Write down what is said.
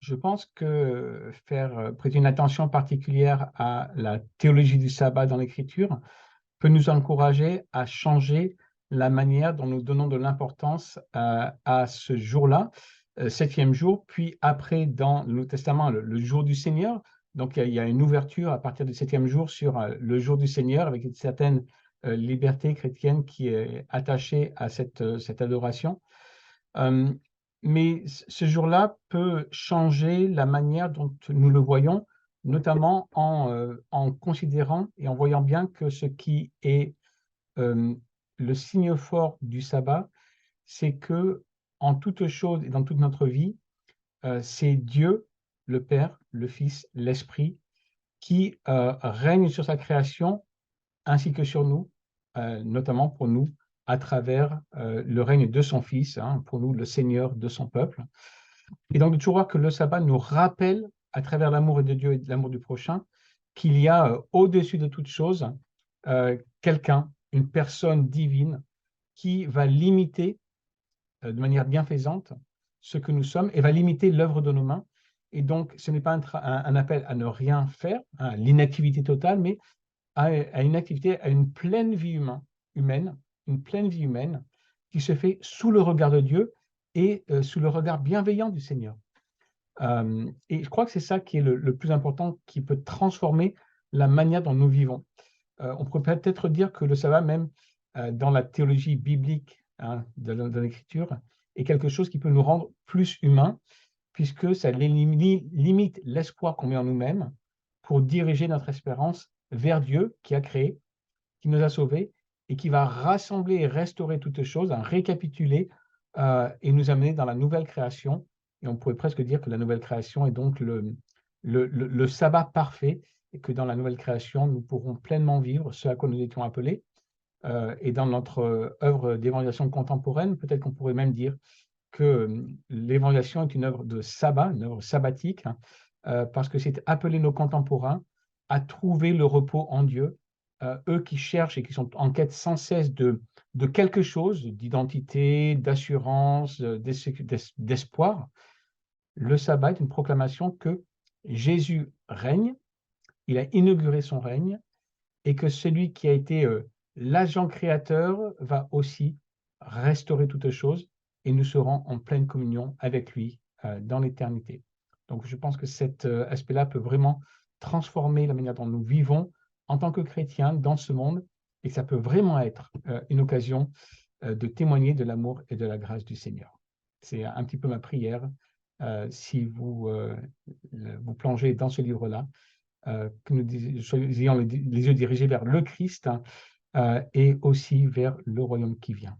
Je pense que prêter une attention particulière à la théologie du sabbat dans l'Écriture peut nous encourager à changer la manière dont nous donnons de l'importance à ce jour-là, septième jour, puis après dans le Nouveau Testament, le jour du Seigneur. Donc il y a une ouverture à partir du septième jour sur le jour du Seigneur avec une certaine liberté chrétienne qui est attachée à cette adoration. Euh, mais ce jour-là peut changer la manière dont nous le voyons, notamment en considérant et en voyant bien que ce qui est euh, le signe fort du sabbat, c'est que en toute chose et dans toute notre vie, c'est Dieu, le Père, le Fils, l'Esprit, qui règne sur sa création ainsi que sur nous, notamment pour nous, à travers le règne de son Fils, hein, pour nous, le Seigneur de son peuple. Et donc, de toujours voir que le sabbat nous rappelle, à travers l'amour de Dieu et de l'amour du prochain, qu'il y a au-dessus de toute chose quelqu'un, une personne divine qui va limiter de manière bienfaisante ce que nous sommes et va limiter l'œuvre de nos mains. Et donc, ce n'est pas un appel à ne rien faire, hein, l'inactivité totale, mais à une activité, à une pleine vie humaine, une pleine vie humaine qui se fait sous le regard de Dieu et sous le regard bienveillant du Seigneur. Et je crois que c'est ça qui est le plus important, qui peut transformer la manière dont nous vivons. On pourrait peut-être dire que le sabbat, même dans la théologie biblique, hein, de l'Écriture, est quelque chose qui peut nous rendre plus humains, puisque ça limite l'espoir qu'on met en nous-mêmes pour diriger notre espérance vers Dieu qui a créé, qui nous a sauvés et qui va rassembler et restaurer toutes choses, hein, récapituler et nous amener dans la nouvelle création. Et on pourrait presque dire que la nouvelle création est donc le sabbat parfait et que dans la nouvelle création, nous pourrons pleinement vivre ce à quoi nous étions appelés. Et dans notre œuvre d'évangélisation contemporaine, peut-être qu'on pourrait même dire que l'évangélisation est une œuvre de sabbat, une œuvre sabbatique, hein, parce que c'est appeler nos contemporains à trouver le repos en Dieu, eux qui cherchent et qui sont en quête sans cesse de quelque chose, d'identité, d'assurance, d'espoir. Le sabbat est une proclamation que Jésus règne, il a inauguré son règne, et que celui qui a été l'agent créateur va aussi restaurer toutes choses et nous serons en pleine communion avec lui dans l'éternité. Donc je pense que cet aspect-là peut vraiment transformer la manière dont nous vivons en tant que chrétiens dans ce monde et que ça peut vraiment être une occasion de témoigner de l'amour et de la grâce du Seigneur. C'est un petit peu ma prière si vous plongez dans ce livre-là, que nous ayons les yeux dirigés vers le Christ, hein, et aussi vers le royaume qui vient.